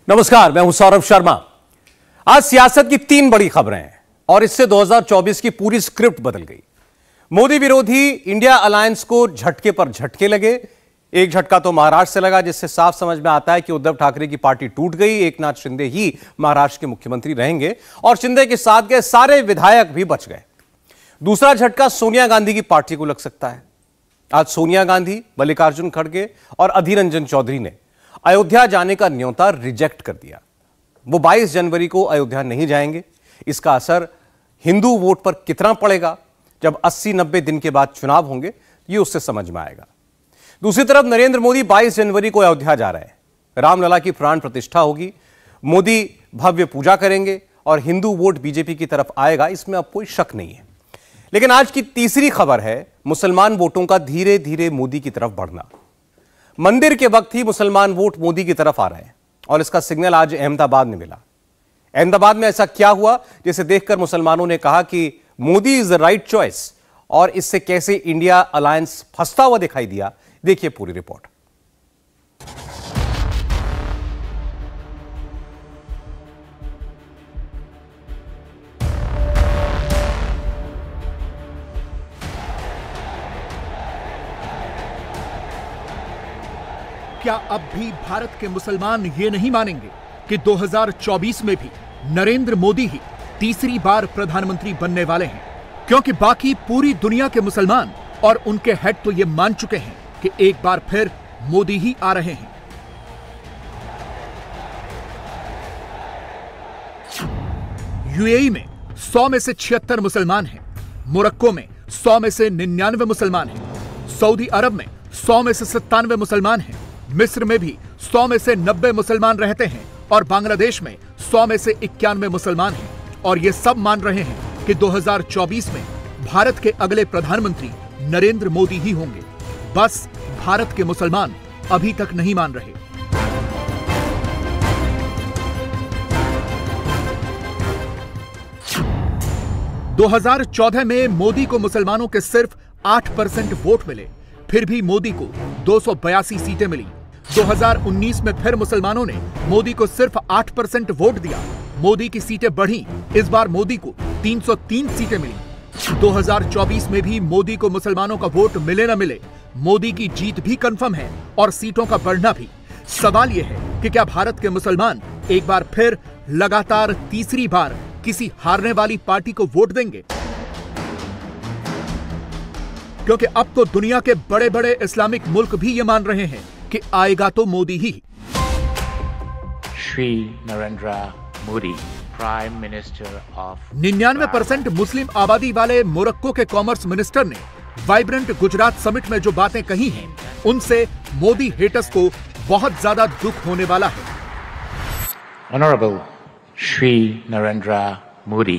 नमस्कार, मैं हूं सौरभ शर्मा। आज सियासत की तीन बड़ी खबरें हैं और इससे 2024 की पूरी स्क्रिप्ट बदल गई। मोदी विरोधी इंडिया अलायंस को झटके पर झटके लगे। एक झटका तो महाराष्ट्र से लगा, जिससे साफ समझ में आता है कि उद्धव ठाकरे की पार्टी टूट गई। एकनाथ शिंदे ही महाराष्ट्र के मुख्यमंत्री रहेंगे और शिंदे के साथ गए सारे विधायक भी बच गए। दूसरा झटका सोनिया गांधी की पार्टी को लग सकता है। आज सोनिया गांधी, मल्लिकार्जुन खड़गे और अधीर रंजन चौधरी ने अयोध्या जाने का न्योता रिजेक्ट कर दिया। वो 22 जनवरी को अयोध्या नहीं जाएंगे। इसका असर हिंदू वोट पर कितना पड़ेगा जब 80-90 दिन के बाद चुनाव होंगे, ये उससे समझ में आएगा। दूसरी तरफ नरेंद्र मोदी 22 जनवरी को अयोध्या जा रहे हैं। रामलला की प्राण प्रतिष्ठा होगी, मोदी भव्य पूजा करेंगे और हिंदू वोट बीजेपी की तरफ आएगा, इसमें अब कोई शक नहीं है। लेकिन आज की तीसरी खबर है मुसलमान वोटों का धीरे धीरे मोदी की तरफ बढ़ना। मंदिर के वक्त ही मुसलमान वोट मोदी की तरफ आ रहे हैं और इसका सिग्नल आज अहमदाबाद में मिला। अहमदाबाद में ऐसा क्या हुआ जिसे देखकर मुसलमानों ने कहा कि Modi is the right choice, और इससे कैसे इंडिया अलायंस फंसता हुआ दिखाई दिया, देखिए पूरी रिपोर्ट। क्या अब भी भारत के मुसलमान ये नहीं मानेंगे कि 2024 में भी नरेंद्र मोदी ही तीसरी बार प्रधानमंत्री बनने वाले हैं? क्योंकि बाकी पूरी दुनिया के मुसलमान और उनके हेड तो ये मान चुके हैं कि एक बार फिर मोदी ही आ रहे हैं। यूएई में 100 में से 76 मुसलमान हैं। मोरक्को में 100 में से 99 मुसलमान हैं। सऊदी अरब में 100 में से 97 मुसलमान हैं। मिस्र में भी 100 में से 90 मुसलमान रहते हैं और बांग्लादेश में 100 में से 91 मुसलमान हैं। और ये सब मान रहे हैं कि 2024 में भारत के अगले प्रधानमंत्री नरेंद्र मोदी ही होंगे। बस भारत के मुसलमान अभी तक नहीं मान रहे। – 2014 में मोदी को मुसलमानों के सिर्फ 8% वोट मिले, फिर भी मोदी को 282 सीटें मिली। 2019 में फिर मुसलमानों ने मोदी को सिर्फ 8% वोट दिया, मोदी की सीटें बढ़ी। इस बार मोदी को 303 सीटें मिली। 2024 में भी मोदी को मुसलमानों का वोट मिले न मिले, मोदी की जीत भी कंफर्म है और सीटों का बढ़ना भी। सवाल यह है कि क्या भारत के मुसलमान एक बार फिर लगातार तीसरी बार किसी हारने वाली पार्टी को वोट देंगे? क्योंकि अब तो दुनिया के बड़े बड़े इस्लामिक मुल्क भी ये मान रहे हैं कि आएगा तो मोदी ही। Shri Narendra Modi, prime minister of 99% Muslim आबादी वाले मोरक्को के कॉमर्स मिनिस्टर ने वाइब्रेंट गुजरात समिट में जो बातें कही हैं, उनसे मोदी हेटर्स को बहुत ज्यादा दुख होने वाला है। Honourable Shri Narendra Modi,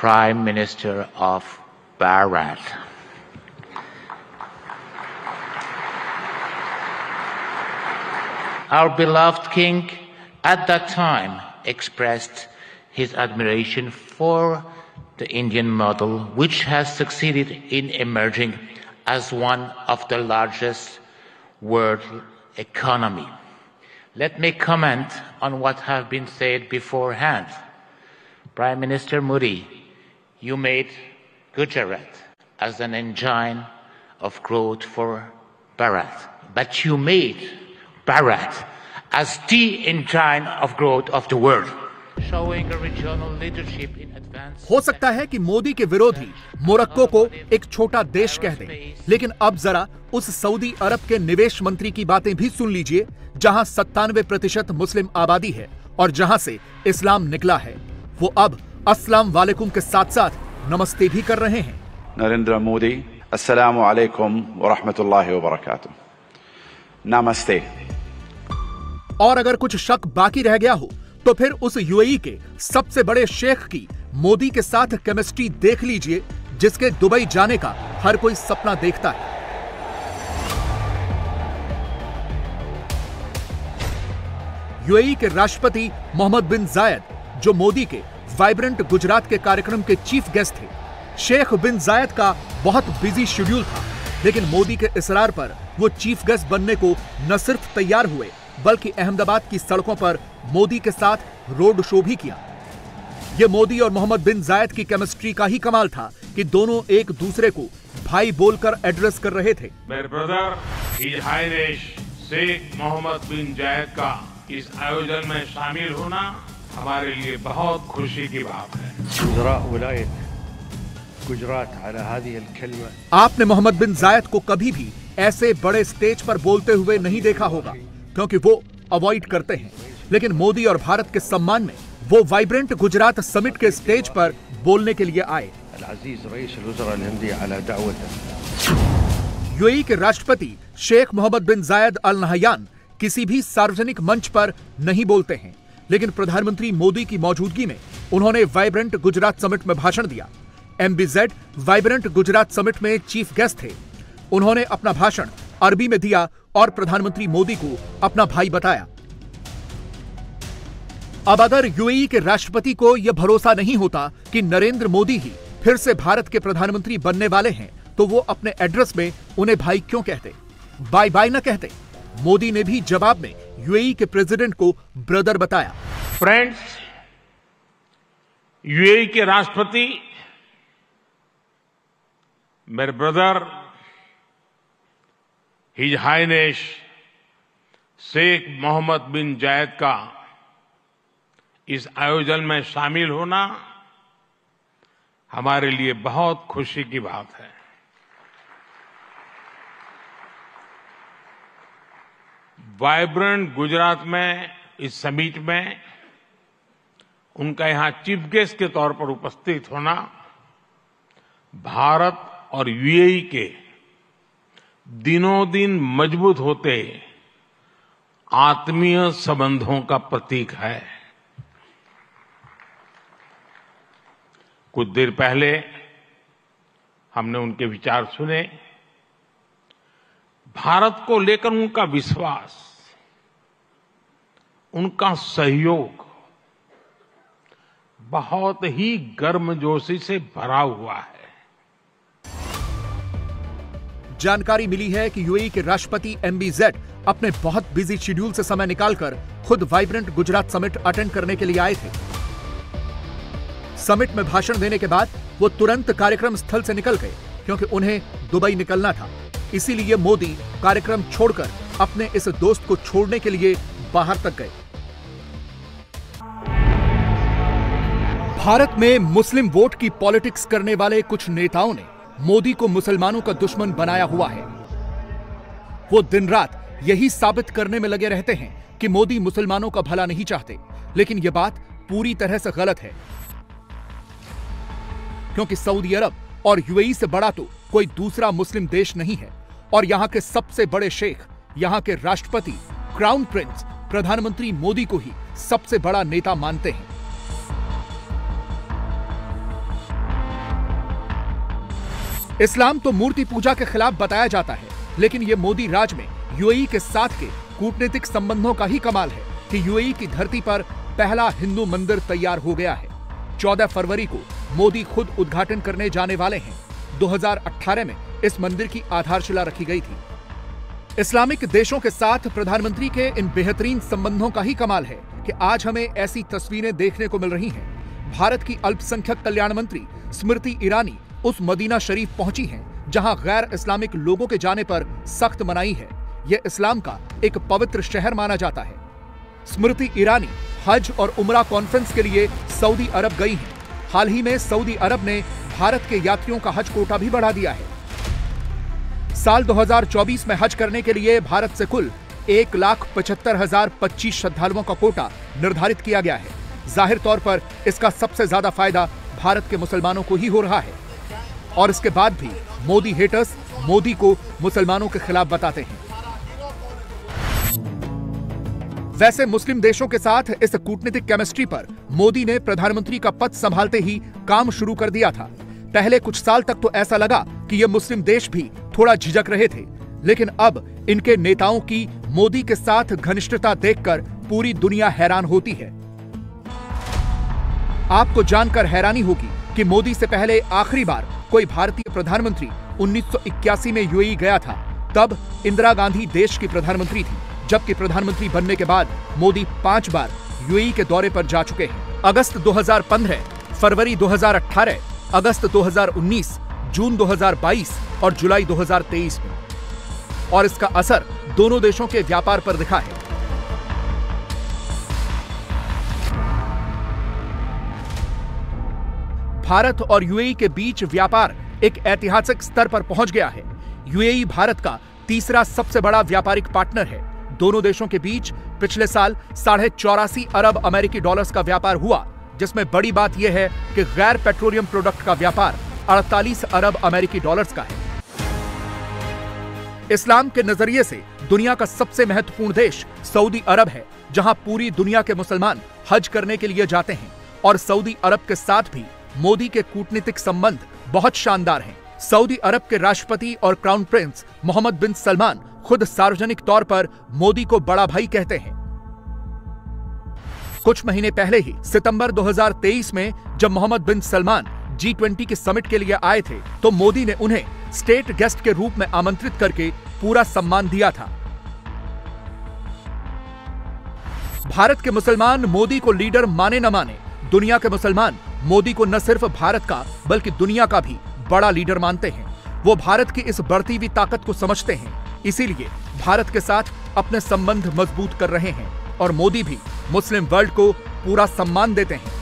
prime minister of Bharat, our beloved king at that time expressed his admiration for the Indian model, which has succeeded in emerging as one of the largest world economy. Let me comment on what have been said beforehand. Prime Minister Modi, you made Gujarat as an engine of growth for Bharat, but you made Bharat as the engine of growth of the world, showing a regional leadership in advance. हो सकता है कि मोदी के विरोधी Morocco को एक छोटा देश कह दें, लेकिन अब जरा उस सऊदी अरब के निवेश मंत्री की बातें भी सुन लीजिए, जहां 97% मुस्लिम आबादी है और जहां से इस्लाम निकला है। वो अब अस्सलाम वालेकुम के साथ साथ नमस्ते भी कर रहे हैं। नरेंद्र मोदी, अस्सलामु अलैकुम व रहमतुल्लाहि व बरकातुहू, नमस्ते। और अगर कुछ शक बाकी रह गया हो तो फिर उस यूएई के सबसे बड़े शेख की मोदी के साथ केमिस्ट्री देख लीजिए, जिसके दुबई जाने का हर कोई सपना देखता है। यूएई के राष्ट्रपति मोहम्मद बिन जायद, जो मोदी के वाइब्रेंट गुजरात के कार्यक्रम के चीफ गेस्ट थे। शेख बिन जायद का बहुत बिजी शेड्यूल था, लेकिन मोदी के इसरार पर वो चीफ गेस्ट बनने को न सिर्फ तैयार हुए बल्कि अहमदाबाद की सड़कों पर मोदी के साथ रोड शो भी किया। यह मोदी और मोहम्मद बिन जायद की केमिस्ट्री का ही कमाल था कि दोनों एक दूसरे को भाई बोलकर एड्रेस कर रहे थे। मेरे brother his highness Sheikh Mohammed bin Zayed का इस आयोजन में शामिल होना हमारे लिए बहुत खुशी की बात है। आपने मोहम्मद बिन जायद को कभी भी ऐसे बड़े स्टेज पर बोलते हुए नहीं देखा होगा, क्योंकि वो अवॉइड करते हैं। लेकिन मोदी और भारत के सम्मान में वो वाइब्रेंट गुजरात समिट के स्टेज पर बोलने के लिए आए। यूएई के राष्ट्रपति शेख मोहम्मद बिन जायद अल नहयान किसी भी सार्वजनिक मंच पर नहीं बोलते हैं, लेकिन प्रधानमंत्री मोदी की मौजूदगी में उन्होंने वाइब्रेंट गुजरात समिट में भाषण दिया। MBZ वाइब्रेंट गुजरात समिट में चीफ गेस्ट थे। उन्होंने अपना भाषण अरबी में दिया और प्रधानमंत्री मोदी को अपना भाई बताया। अब अगर यूएई के राष्ट्रपति को यह भरोसा नहीं होता कि नरेंद्र मोदी ही फिर से भारत के प्रधानमंत्री बनने वाले हैं, तो वो अपने एड्रेस में उन्हें भाई क्यों कहते, बाय बाय न कहते। मोदी ने भी जवाब में यूएई के प्रेसिडेंट को ब्रदर बताया। फ्रेंड्स, यूएई के राष्ट्रपति मेरे brother his highness Sheikh Mohammed bin Zayed का इस आयोजन में शामिल होना हमारे लिए बहुत खुशी की बात है। वाइब्रेंट गुजरात में इस समिट में उनका यहां चीफ गेस्ट के तौर पर उपस्थित होना भारत और यूएई के दिनों दिन मजबूत होते आत्मीय संबंधों का प्रतीक है। कुछ देर पहले हमने उनके विचार सुने। भारत को लेकर उनका विश्वास, उनका सहयोग बहुत ही गर्मजोशी से भरा हुआ है। जानकारी मिली है कि यूएई के राष्ट्रपति MBZ अपने बहुत बिजी शेड्यूल से समय निकालकर खुद वाइब्रेंट गुजरात समिट अटेंड करने के लिए आए थे। समिट में भाषण देने के बाद वो तुरंत कार्यक्रम स्थल से निकल गए, क्योंकि उन्हें दुबई निकलना था। इसीलिए मोदी कार्यक्रम छोड़कर अपने इस दोस्त को छोड़ने के लिए बाहर तक गए। भारत में मुस्लिम वोट की पॉलिटिक्स करने वाले कुछ नेताओं ने मोदी को मुसलमानों का दुश्मन बनाया हुआ है। वो दिन रात यही साबित करने में लगे रहते हैं कि मोदी मुसलमानों का भला नहीं चाहते, लेकिन यह बात पूरी तरह से गलत है, क्योंकि सऊदी अरब और यूएई से बड़ा तो कोई दूसरा मुस्लिम देश नहीं है। और यहां के सबसे बड़े शेख, यहां के राष्ट्रपति, क्राउन प्रिंस प्रधानमंत्री मोदी को ही सबसे बड़ा नेता मानते हैं। इस्लाम तो मूर्ति पूजा के खिलाफ बताया जाता है, लेकिन यह मोदी राज में यूएई के साथ के कूटनीतिक संबंधों का ही कमाल है कि यूएई की धरती पर पहला हिंदू मंदिर तैयार हो गया है। 14 फरवरी को मोदी खुद उद्घाटन करने जाने वाले हैं। 2018 में इस मंदिर की आधारशिला रखी गई थी। इस्लामिक देशों के साथ प्रधानमंत्री के इन बेहतरीन संबंधों का ही कमाल है कि आज हमें ऐसी तस्वीरें देखने को मिल रही हैं। भारत की अल्पसंख्यक कल्याण मंत्री स्मृति ईरानी उस मदीना शरीफ पहुंची हैं जहां गैर इस्लामिक लोगों के जाने पर सख्त मनाही है। यह इस्लाम का एक पवित्र शहर माना जाता है। स्मृति ईरानी हज और उमरा कॉन्फ्रेंस के लिए सऊदी अरब गई हैं। हाल ही में सऊदी अरब ने भारत के यात्रियों का हज कोटा भी बढ़ा दिया है। साल 2024 में हज करने के लिए भारत से कुल 1,75,025 श्रद्धालुओं का कोटा निर्धारित किया गया है। जाहिर तौर पर इसका सबसे ज्यादा फायदा भारत के मुसलमानों को ही हो रहा है, और इसके बाद भी मोदी हेटर्स मोदी को मुसलमानों के खिलाफ बताते हैं। वैसे मुस्लिम देशों के साथ इस कूटनीतिक केमिस्ट्री पर मोदी ने प्रधानमंत्री का पद संभालते ही काम शुरू कर दिया था। पहले कुछ साल तक तो ऐसा लगा कि ये मुस्लिम देश भी थोड़ा झिझक रहे थे, लेकिन अब इनके नेताओं की मोदी के साथ घनिष्ठता देखकर पूरी दुनिया हैरान होती है। आपको जानकर हैरानी होगी कि मोदी से पहले आखिरी बार कोई भारतीय प्रधानमंत्री 1981 में यूएई गया था। तब इंदिरा गांधी देश की प्रधानमंत्री थी। जबकि प्रधानमंत्री बनने के बाद मोदी 5 बार यूएई के दौरे पर जा चुके हैं। अगस्त 2015, फरवरी 2018, अगस्त 2019, जून 2022 और जुलाई 2023 में। और इसका असर दोनों देशों के व्यापार पर दिखा है। भारत और यूएई के बीच व्यापार एक ऐतिहासिक स्तर पर पहुंच गया है। यूएई भारत का तीसरा सबसे बड़ा व्यापारिक पार्टनर है। दोनों देशों के बीच पिछले साल 84.5 अरब अमेरिकी डॉलर्स का व्यापार हुआ, जिसमें बड़ी बात यह है कि गैर पेट्रोलियम प्रोडक्ट का व्यापार 48 अरब अमेरिकी डॉलर्स का है। इस्लाम के नजरिए से दुनिया का सबसे महत्वपूर्ण देश सऊदी अरब है, जहां पूरी दुनिया के मुसलमान हज करने के लिए जाते हैं। और सऊदी अरब के साथ भी मोदी के कूटनीतिक संबंध बहुत शानदार हैं। सऊदी अरब के राष्ट्रपति और क्राउन प्रिंस मोहम्मद बिन सलमान खुद सार्वजनिक तौर पर मोदी को बड़ा भाई कहते हैं। कुछ महीने पहले ही सितंबर 2023 में जब मोहम्मद बिन सलमान G20 के समिट के लिए आए थे, तो मोदी ने उन्हें स्टेट गेस्ट के रूप में आमंत्रित करके पूरा सम्मान दिया था। भारत के मुसलमान मोदी को लीडर माने न माने, दुनिया के मुसलमान मोदी को न सिर्फ भारत का बल्कि दुनिया का भी बड़ा लीडर मानते हैं। वो भारत की इस बढ़ती हुई ताकत को समझते हैं, इसीलिए भारत के साथ अपने संबंध मजबूत कर रहे हैं। और मोदी भी मुस्लिम वर्ल्ड को पूरा सम्मान देते हैं।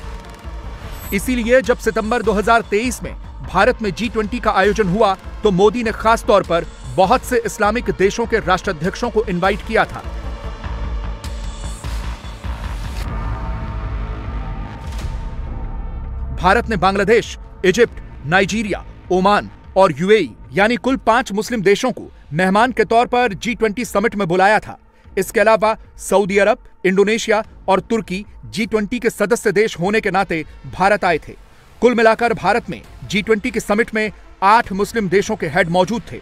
इसीलिए जब सितंबर 2023 में भारत में G20 का आयोजन हुआ, तो मोदी ने खास तौर पर बहुत से इस्लामिक देशों के राष्ट्राध्यक्षों को इनवाइट किया था। भारत ने बांग्लादेश, इजिप्ट, नाइजीरिया, ओमान और यूएई यानी कुल 5 मुस्लिम देशों को मेहमान के तौर पर G20 समिट में बुलाया था। इसके अलावा सऊदी अरब, इंडोनेशिया और तुर्की G20 के सदस्य देश होने के नाते भारत आए थे। कुल मिलाकर भारत में G20 के समिट में 8 मुस्लिम देशों के हेड मौजूद थे।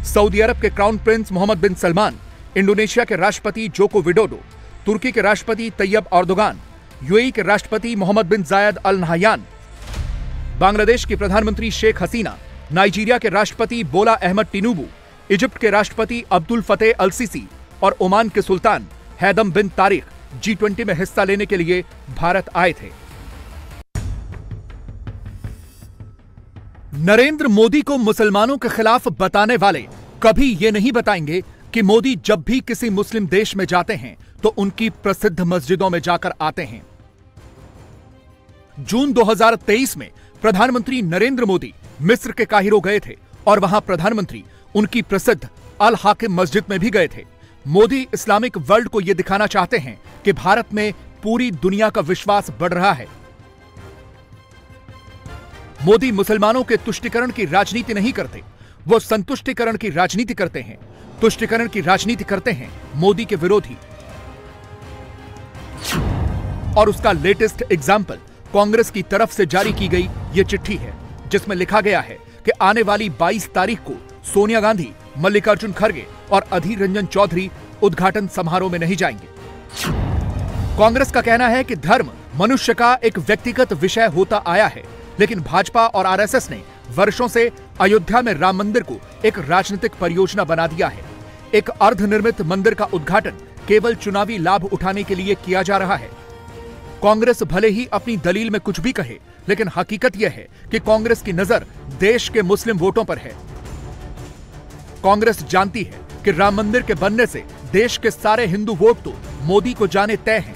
सऊदी अरब के क्राउन प्रिंस मोहम्मद बिन सलमान, इंडोनेशिया के राष्ट्रपति जोको विडोडो, तुर्की के राष्ट्रपति तैयब एर्दोगान, यूएई के राष्ट्रपति मोहम्मद बिन जायद अल नहयान, बांग्लादेश की प्रधानमंत्री शेख हसीना, नाइजीरिया के राष्ट्रपति बोला अहमद टिनुबू, इजिप्ट के राष्ट्रपति अब्दुल फतेह अल सीसी और ओमान के सुल्तान हैदम बिन तारिक G20 में हिस्सा लेने के लिए भारत आए थे। नरेंद्र मोदी को मुसलमानों के खिलाफ बताने वाले कभी ये नहीं बताएंगे कि मोदी जब भी किसी मुस्लिम देश में जाते हैं तो उनकी प्रसिद्ध मस्जिदों में जाकर आते हैं। जून 2023 में प्रधानमंत्री नरेंद्र मोदी मिस्र के काहिरो गए थे और वहां प्रधानमंत्री उनकी प्रसिद्ध अल हाकिम मस्जिद में भी गए थे। मोदी इस्लामिक वर्ल्ड को यह दिखाना चाहते हैं कि भारत में पूरी दुनिया का विश्वास बढ़ रहा है। मोदी मुसलमानों के तुष्टीकरण की राजनीति नहीं करते, वो संतुष्टीकरण की राजनीति करते हैं। तुष्टीकरण की राजनीति करते हैं मोदी के विरोधी। और उसका लेटेस्ट एग्जाम्पल कांग्रेस की तरफ से जारी की गई यह चिट्ठी है, जिसमें लिखा गया है कि आने वाली 22 तारीख को सोनिया गांधी, मल्लिकार्जुन खड़गे और अधीर रंजन चौधरी उद्घाटन समारोह में नहीं जाएंगे। कांग्रेस का कहना है कि धर्म मनुष्य का एक व्यक्तिगत विषय होता आया है, लेकिन भाजपा और आरएसएस ने वर्षों से अयोध्या में राम मंदिर को एक राजनीतिक परियोजना बना दिया है। एक अर्धनिर्मित मंदिर का उद्घाटन केवल चुनावी लाभ उठाने के लिए किया जा रहा है। कांग्रेस भले ही अपनी दलील में कुछ भी कहे, लेकिन हकीकत यह है कि कांग्रेस की नजर देश के मुस्लिम वोटों पर है। कांग्रेस जानती है कि राम मंदिर के बनने से देश के सारे हिंदू वोट तो मोदी को जाने तय हैं।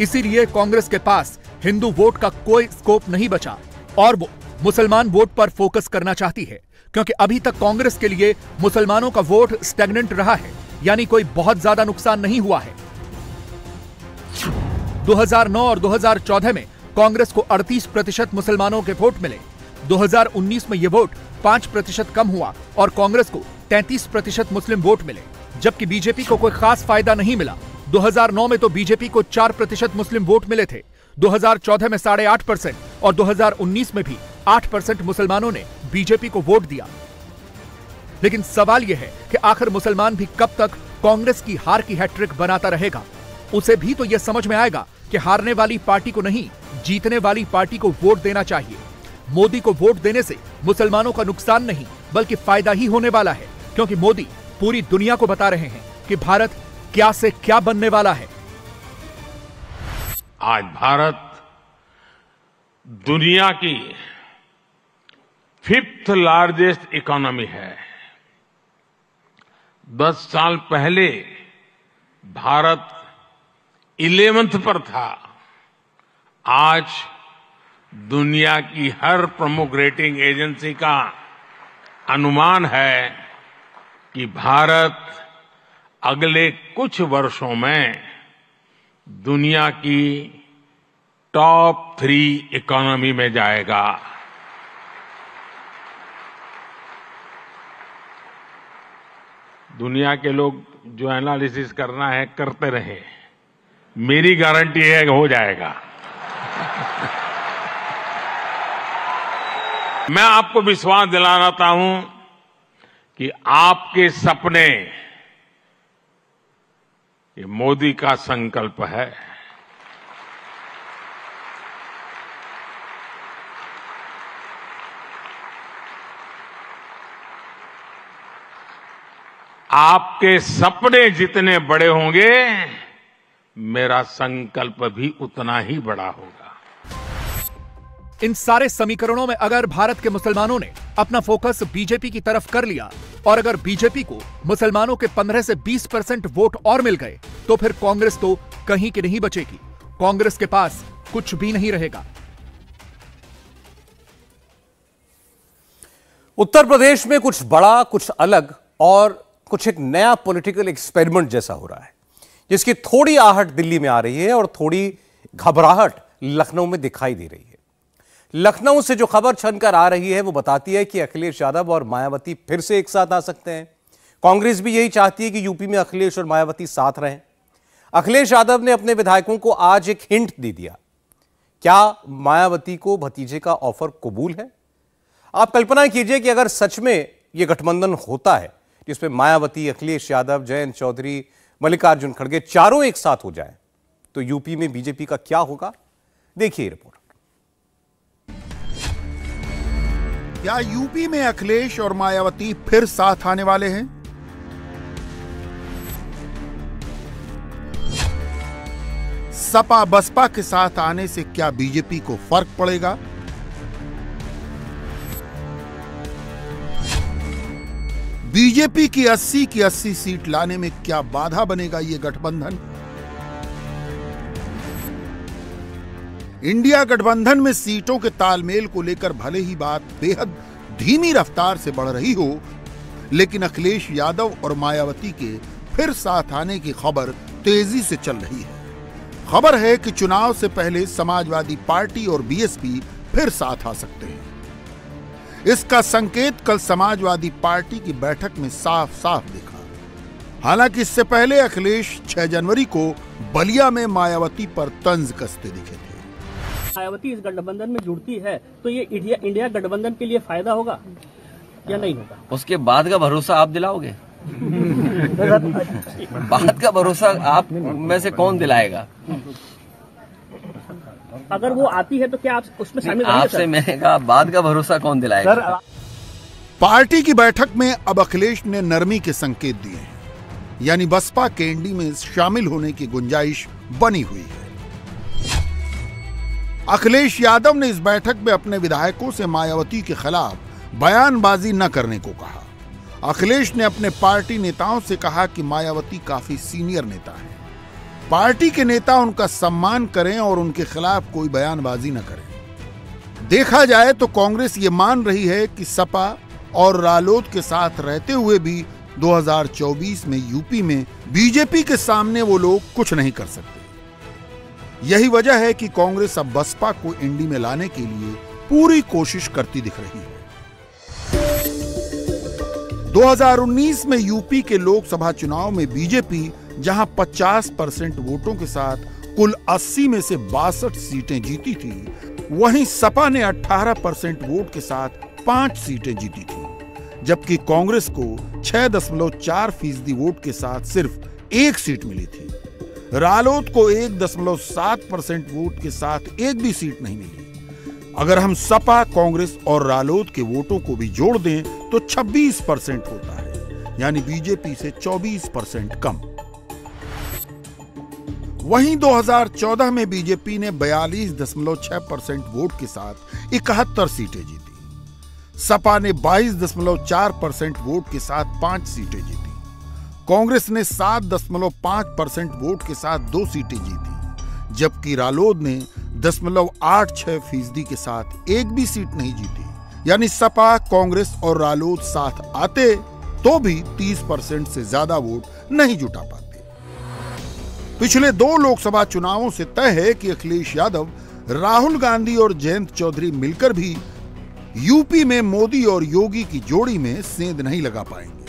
इसीलिए कांग्रेस के पास हिंदू वोट का कोई स्कोप नहीं बचा और वो मुसलमान वोट पर फोकस करना चाहती है, क्योंकि अभी तक कांग्रेस के लिए मुसलमानों का वोट स्टैग्नेंट रहा है, यानी कोई बहुत ज्यादा नुकसान नहीं हुआ है। 2009 और 2014 में कांग्रेस को 38% मुसलमानों के वोट मिले। 2019 में यह वोट 5% कम हुआ और कांग्रेस को 33% मुस्लिम वोट मिले, जबकि बीजेपी को कोई खास फायदा नहीं मिला। 2009 में तो बीजेपी को 4% मुस्लिम वोट मिले थे, 2014 में 8.5% और 2019 में भी 8% मुसलमानों ने बीजेपी को वोट दिया। लेकिन सवाल यह है कि आखिर मुसलमान भी कब तक कांग्रेस की हार की हैट्रिक बनाता रहेगा? उसे भी तो यह समझ में आएगा कि हारने वाली पार्टी को नहीं, जीतने वाली पार्टी को वोट देना चाहिए। मोदी को वोट देने से मुसलमानों का नुकसान नहीं बल्कि फायदा ही होने वाला है, क्योंकि मोदी पूरी दुनिया को बता रहे हैं कि भारत क्या से क्या बनने वाला है। आज भारत दुनिया की 5th लार्जेस्ट इकोनॉमी है। 10 साल पहले भारत 11th पर था। आज दुनिया की हर प्रमुख रेटिंग एजेंसी का अनुमान है कि भारत अगले कुछ वर्षों में दुनिया की टॉप 3 इकोनॉमी में जाएगा। दुनिया के लोग जो एनालिसिस करना है करते रहे, मेरी गारंटी है कि हो जाएगा। मैं आपको विश्वास दिलाना चाहता हूं कि आपके सपने ये मोदी का संकल्प है। आपके सपने जितने बड़े होंगे, मेरा संकल्प भी उतना ही बड़ा होगा। इन सारे समीकरणों में अगर भारत के मुसलमानों ने अपना फोकस बीजेपी की तरफ कर लिया और अगर बीजेपी को मुसलमानों के 15 से 20% वोट और मिल गए तो फिर कांग्रेस तो कहीं की नहीं बचेगी। कांग्रेस के पास कुछ भी नहीं रहेगा। उत्तर प्रदेश में कुछ बड़ा, कुछ अलग और कुछ एक नया पॉलिटिकल एक्सपेरिमेंट जैसा हो रहा है, जिसकी थोड़ी आहट दिल्ली में आ रही है और थोड़ी घबराहट लखनऊ में दिखाई दे रही है। लखनऊ से जो खबर छनकर आ रही है वो बताती है कि अखिलेश यादव और मायावती फिर से एक साथ आ सकते हैं। कांग्रेस भी यही चाहती है कि यूपी में अखिलेश और मायावती साथ रहें। अखिलेश यादव ने अपने विधायकों को आज एक हिंट दे दिया। क्या मायावती को भतीजे का ऑफर कबूल है? आप कल्पना कीजिए कि अगर सच में यह गठबंधन होता है जिसमें मायावती, अखिलेश यादव, जयंत चौधरी, मल्लिकार्जुन खड़गे चारों एक साथ हो जाएं, तो यूपी में बीजेपी का क्या होगा? देखिए रिपोर्ट। क्या यूपी में अखिलेश और मायावती फिर साथ आने वाले हैं? सपा बसपा के साथ आने से क्या बीजेपी को फर्क पड़ेगा? बीजेपी की 80 की 80 सीट लाने में क्या बाधा बनेगा ये गठबंधन? इंडिया गठबंधन में सीटों के तालमेल को लेकर भले ही बात बेहद धीमी रफ्तार से बढ़ रही हो, लेकिन अखिलेश यादव और मायावती के फिर साथ आने की खबर तेजी से चल रही है। खबर है कि चुनाव से पहले समाजवादी पार्टी और बीएसपी फिर साथ आ सकते हैं। इसका संकेत कल समाजवादी पार्टी की बैठक में साफ साफ दिखा। हालांकि इससे पहले अखिलेश 6 जनवरी को बलिया में मायावती पर तंज कसते दिखे थे। मायावती इस गठबंधन में जुड़ती है तो ये इंडिया गठबंधन के लिए फायदा होगा या नहीं होगा? उसके बाद का भरोसा आप दिलाओगे? बाद का भरोसा आप में से कौन दिलाएगा? अगर वो आती है तो क्या आप उसमें शामिल रहेंगे? आपसे मैंने कहा बाद का भरोसा कौन दिलाएगा? पार्टी की बैठक में अब अखिलेश ने नरमी के संकेत दिए हैं, यानी बसपा के एनडीए में शामिल होने की गुंजाइश बनी हुई है। अखिलेश यादव ने इस बैठक में अपने विधायकों से मायावती के खिलाफ बयानबाजी न करने को कहा। अखिलेश ने अपने पार्टी नेताओं से कहा कि मायावती काफी सीनियर नेता है, पार्टी के नेता उनका सम्मान करें और उनके खिलाफ कोई बयानबाजी न करें। देखा जाए तो कांग्रेस ये मान रही है कि सपा और रालोद के साथ रहते हुए भी 2024 में यूपी में बीजेपी के सामने वो लोग कुछ नहीं कर सकते। यही वजह है कि कांग्रेस अब बसपा को इंडी में लाने के लिए पूरी कोशिश करती दिख रही है। 2019 में यूपी के लोकसभा चुनाव में बीजेपी जहां 50% वोटों के साथ कुल 80 में से 62 सीटें जीती थी, वहीं सपा ने 18% वोट के साथ 5 सीटें जीती थी, जबकि कांग्रेस को 6.4% वोट के साथ सिर्फ 1 सीट मिली थी। रालोद को 1.7% वोट के साथ एक भी सीट नहीं मिली। अगर हम सपा, कांग्रेस और रालोद के वोटों को भी जोड़ दें तो 26% होता है, यानी बीजेपी से 24% कम। वहीं 2014 में बीजेपी ने 42.6% वोट के साथ 71 सीटें जीती। सपा ने 22.4% वोट के साथ 5 सीटें जीती। कांग्रेस ने 7.5% वोट के साथ 2 सीटें जीती, जबकि रालोद ने 0.86% के साथ एक भी सीट नहीं जीती। यानी सपा, कांग्रेस और रालोद साथ आते तो भी 30% से ज्यादा वोट नहीं जुटा पाते। पिछले 2 लोकसभा चुनावों से तय है कि अखिलेश यादव, राहुल गांधी और जयंत चौधरी मिलकर भी यूपी में मोदी और योगी की जोड़ी में सेंध नहीं लगा पाएंगे।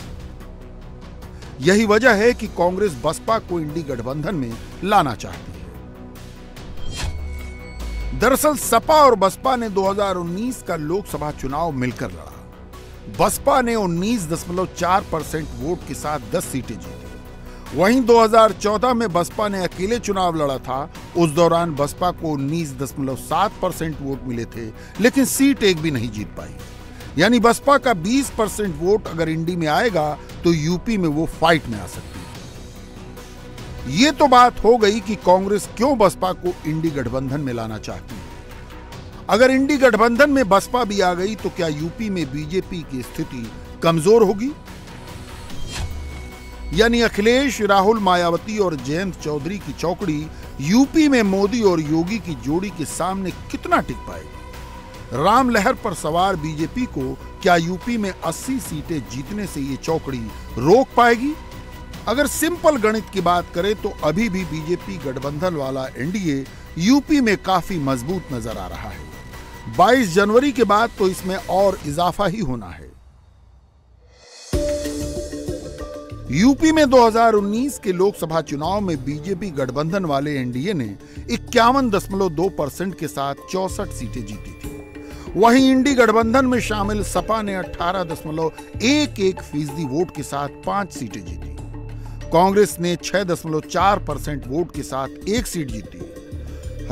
यही वजह है कि कांग्रेस बसपा को इंडी गठबंधन में लाना चाहती है। दरअसल सपा और बसपा ने 2019 का लोकसभा चुनाव मिलकर लड़ा। बसपा ने 19.4% वोट के साथ 10 सीटें जीती। वहीं 2014 में बसपा ने अकेले चुनाव लड़ा था। उस दौरान बसपा को 19.7% वोट मिले थे, लेकिन सीट एक भी नहीं जीत पाई। यानी बसपा का 20% वोट अगर इंडी में आएगा तो यूपी में वो फाइट में आ सकती है। ये तो बात हो गई कि कांग्रेस क्यों बसपा को इंडी गठबंधन में लाना चाहती है। अगर इंडी गठबंधन में बसपा भी आ गई तो क्या यूपी में बीजेपी की स्थिति कमजोर होगी? यानी अखिलेश, राहुल, मायावती और जयंत चौधरी की चौकड़ी यूपी में मोदी और योगी की जोड़ी के सामने कितना टिक पाएगी? राम लहर पर सवार बीजेपी को क्या यूपी में 80 सीटें जीतने से ये चौकड़ी रोक पाएगी? अगर सिंपल गणित की बात करें तो अभी भी बीजेपी गठबंधन वाला एनडीए यूपी में काफी मजबूत नजर आ रहा है। 22 जनवरी के बाद तो इसमें और इजाफा ही होना है। यूपी में 2019 के लोकसभा चुनाव में बीजेपी गठबंधन वाले एनडीए ने 51.2% के साथ 64 सीटें जीती थी। वहीं इंडी गठबंधन में शामिल सपा ने 18.11% वोट के साथ 5 सीटें जीती। कांग्रेस ने 6.4% वोट के साथ 1 सीट जीती।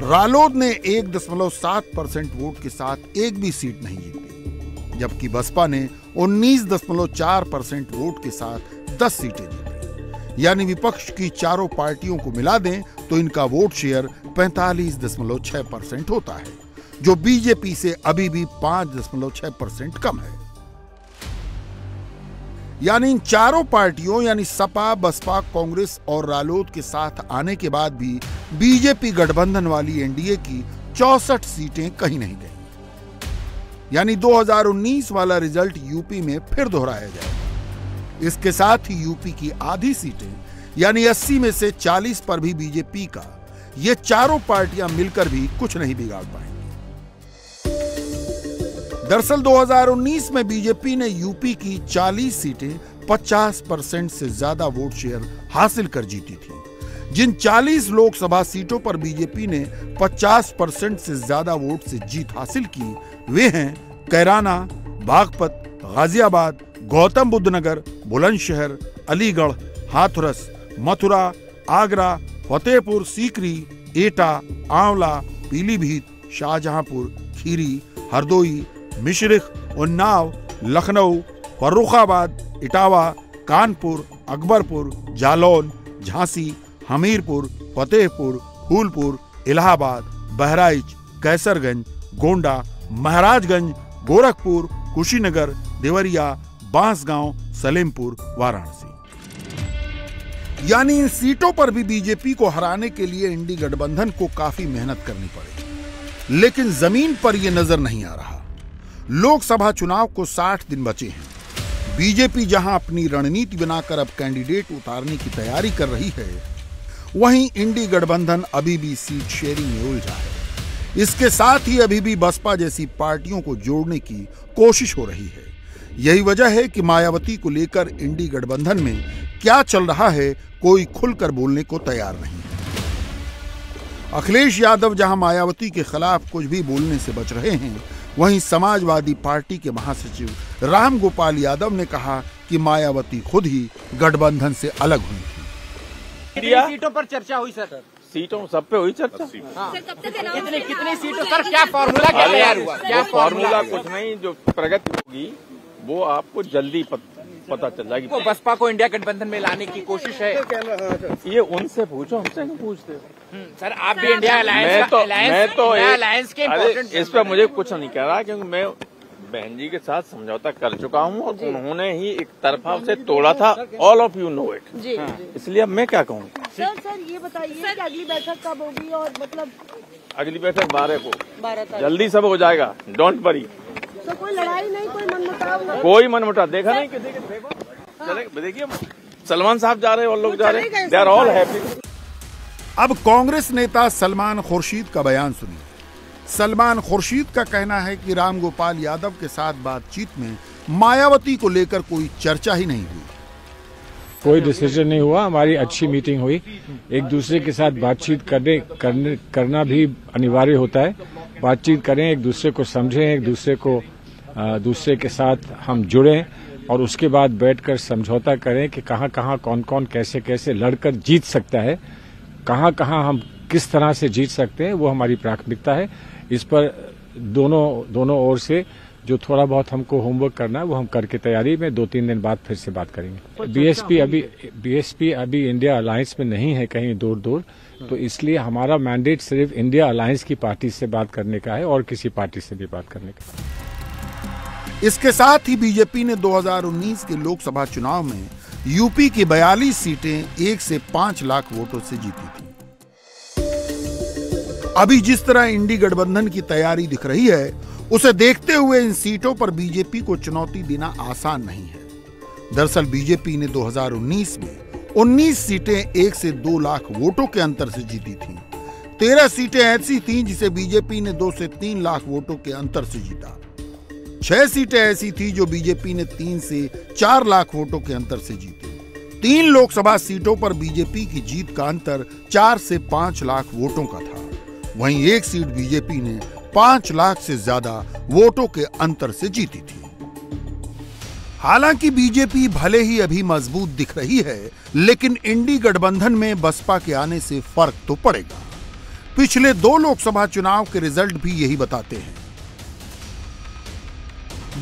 रालोद ने 1.7% वोट के साथ एक भी सीट नहीं जीती, जबकि बसपा ने 19.4% वोट के साथ 10 सीटें जीती। यानी विपक्ष की चारों पार्टियों को मिला दें तो इनका वोट शेयर 45.6% होता है, जो बीजेपी से अभी भी 5.6% कम है। यानी इन चारों पार्टियों यानी सपा, बसपा, कांग्रेस और रालोद के साथ आने के बाद भी बीजेपी गठबंधन वाली एनडीए की 64 सीटें कहीं नहीं गई। यानी 2019 वाला रिजल्ट यूपी में फिर दोहराया जाएगा। इसके साथ ही यूपी की आधी सीटें यानी 80 में से 40 पर भी बीजेपी का ये चारों पार्टियां मिलकर भी कुछ नहीं बिगाड़ पाएंगी। दरअसल 2019 में बीजेपी ने यूपी की 40 सीटें 50% से ज्यादा वोट शेयर हासिल कर जीती थी। जिन 40 लोकसभा सीटों पर बीजेपी ने 50% से ज्यादा वोट से जीत हासिल की वे हैं कैराना, बागपत, गाजियाबाद, गौतम बुद्ध नगर, बुलंदशहर, अलीगढ़, हाथरस, मथुरा, आगरा, फतेहपुर सीकरी, एटा, आंवला, पीलीभीत, शाहजहांपुर, खीरी, हरदोई, मिश्रिख, उन्नाव, लखनऊ, फर्रुखाबाद, इटावा, कानपुर, अकबरपुर, जालौन, झांसी, हमीरपुर, फतेहपुर, फूलपुर, इलाहाबाद, बहराइच, कैसरगंज, गोंडा, महाराजगंज, गोरखपुर, कुशीनगर, देवरिया, बांसगांव, सलेमपुर, वाराणसी। यानी इन सीटों पर भी बीजेपी को हराने के लिए इंडी गठबंधन को काफी मेहनत करनी पड़ेगी, लेकिन जमीन पर यह नजर नहीं आ रहा। लोकसभा चुनाव को 60 दिन बचे हैं। बीजेपी जहां अपनी रणनीति बनाकर अब कैंडिडेट उतारने की तैयारी कर रही है, वहीं इंडी गठबंधन अभी भी सीट शेयरिंग में उलझा है। इसके साथ ही अभी भी बसपा जैसी पार्टियों को जोड़ने की कोशिश हो रही है। यही वजह है कि मायावती को लेकर इंडी गठबंधन में क्या चल रहा है कोई खुलकर बोलने को तैयार नहीं है। अखिलेश यादव जहां मायावती के खिलाफ कुछ भी बोलने से बच रहे हैं, वहीं समाजवादी पार्टी के महासचिव राम गोपाल यादव ने कहा कि मायावती खुद ही गठबंधन से अलग हुई थी। कितनी सीटों पर चर्चा हुई सर? सीटों सब पे हुई चर्चा। हाँ। कितनी सीटों सर? क्या फॉर्मूला क्या तैयार हुआ? क्या फॉर्मूला? कुछ नहीं, जो प्रगति होगी वो आपको जल्दी पता चल जाएगी। वो बसपा को इंडिया गठबंधन में लाने की कोशिश है। ये उनसे पूछो, हमसे नहीं पूछते। सर आप भी इंडिया अलायंस के इम्पोर्टेंट। इस पर मुझे कुछ नहीं कह रहा, क्योंकि मैं बहन जी के साथ समझौता कर चुका हूँ और उन्होंने ही एक तरफा उसे तोड़ा था। All of you know it. इसलिए अब मैं क्या कहूँ। सर ये बताइए कि अगली बैठक कब होगी, और मतलब अगली बैठक 12 को जल्दी सब हो जाएगा, डोंट वरी। तो कोई लड़ाई नहीं, कोई मनमुटाव? कोई मनमुटाव देखा नहीं किसी के। देखो चले, देखिए सलमान साहब जा रहे हैं और लोग जा रहे हैं, दे आर ऑल हैप्पी। अब कांग्रेस नेता सलमान खुर्शीद का बयान सुनिए। सलमान खुर्शीद का कहना है कि रामगोपाल यादव के साथ बातचीत में मायावती को लेकर कोई चर्चा ही नहीं हुई, कोई डिसीजन नहीं हुआ। हमारी अच्छी मीटिंग हुई, एक दूसरे के साथ बातचीत करना भी अनिवार्य होता है। बातचीत करें, एक दूसरे को समझें, एक दूसरे के साथ हम जुड़ें और उसके बाद बैठकर समझौता करें कि कहाँ कौन कौन कैसे लड़कर जीत सकता है, कहाँ हम किस तरह से जीत सकते हैं, वो हमारी प्राथमिकता है। इस पर दोनों ओर से जो थोड़ा बहुत हमको होमवर्क करना है वो हम करके तैयारी में 2-3 दिन बाद फिर से बात करेंगे। बीएसपी अभी इंडिया अलायंस में नहीं है कहीं दूर, तो इसलिए हमारा मैंडेट सिर्फ इंडिया अलायंस की पार्टी से बात करने का है और किसी पार्टी से भी बात करने का। इसके साथ ही बीजेपी ने 2019 के लोकसभा चुनाव में यूपी की 42 सीटें 1 से 5 लाख वोटों से जीती थी। अभी जिस तरह इंडी गठबंधन की तैयारी दिख रही है, उसे देखते हुए इन सीटों पर बीजेपी को चुनौती देना आसान नहीं है। दरअसल बीजेपी ने 2019 में 19 सीटें 1 से 2 लाख वोटों के अंतर से जीती थीं। 13 सीटें ऐसी थीं जिसे बीजेपी ने 2 से 3 लाख वोटों के अंतर से जीता। 6 सीटें ऐसी थी जो बीजेपी ने 3 से 4 लाख वोटों के अंतर से जीती। 3 लोकसभा सीटों पर बीजेपी की जीत का अंतर 4 से 5 लाख वोटों का था। वहीं एक सीट बीजेपी ने 5 लाख से ज्यादा वोटों के अंतर से जीती थी। हालांकि बीजेपी भले ही अभी मजबूत दिख रही है, लेकिन इंडी गठबंधन में बसपा के आने से फर्क तो पड़ेगा। पिछले 2 लोकसभा चुनाव के रिजल्ट भी यही बताते हैं।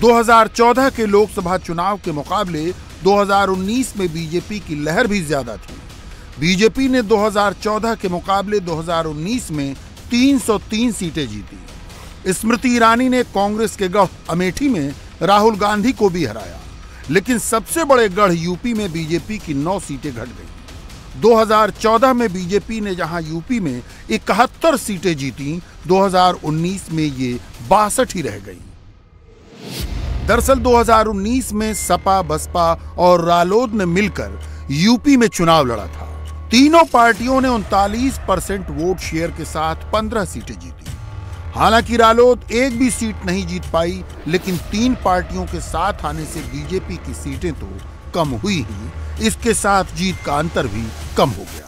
2014 के लोकसभा चुनाव के मुकाबले 2019 में बीजेपी की लहर भी ज्यादा थी। बीजेपी ने 2014 के मुकाबले 2019 में 303 सीटें जीती। स्मृति ईरानी ने कांग्रेस के गढ़ अमेठी में राहुल गांधी को भी हराया, लेकिन सबसे बड़े गढ़ यूपी में बीजेपी की 9 सीटें घट गईं। 2014 में बीजेपी ने जहां यूपी में 71 सीटें जीती, 2019 में ये 62 ही रह गईं। दरअसल 2019 में सपा, बसपा और रालोद ने मिलकर यूपी में चुनाव लड़ा था। तीनों पार्टियों ने 39% वोट शेयर के साथ 15 सीटें जीती। हालांकि रालोद एक भी सीट नहीं जीत पाई, लेकिन 3 पार्टियों के साथ आने से बीजेपी की सीटें तो कम हुई ही, इसके साथ जीत का अंतर भी कम हो गया।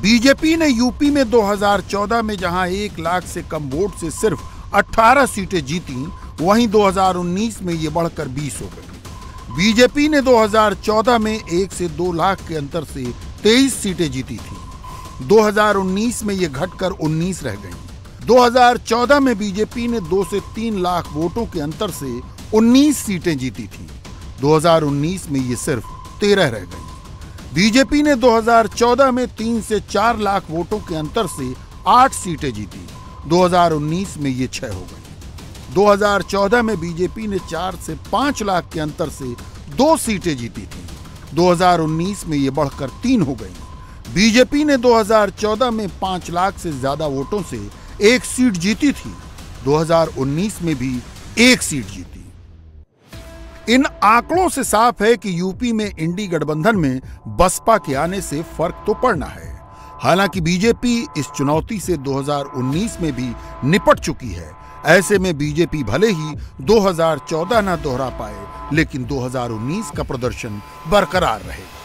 बीजेपी ने यूपी में 2014 में जहां 1 लाख से कम वोट से सिर्फ 18 सीटें जीती, वहीं 2019 में ये बढ़कर 20 हो गई। बीजेपी ने 2014 में 1 से 2 लाख के अंतर से 23 सीटें जीती थी। 2019 में ये घटकर 19 रह गईं। 2014 में बीजेपी ने 2 से 3 लाख वोटों के अंतर से 19 सीटें जीती थी। 2019 में ये सिर्फ 13 रह गईं। बीजेपी ने 2014 में 3 से 4 लाख वोटों के अंतर से 8 सीटें जीती। 2019 में ये 6 हो गई। 2014 में बीजेपी ने 4 से 5 लाख के अंतर से 2 सीटें जीती थी। 2019 में ये बढ़कर 3 हो गई। बीजेपी ने 2014 में 5 लाख से ज्यादा वोटों से 1 सीट जीती थी। 2019 में भी 1 सीट जीती। इन आंकड़ों से साफ है कि यूपी में इंडी गठबंधन में बसपा के आने से फर्क तो पड़ना है। हालांकि बीजेपी इस चुनौती से 2019 में भी निपट चुकी है। ऐसे में बीजेपी भले ही 2014 न दोहरा पाए, लेकिन 2019 का प्रदर्शन बरकरार रहेगा।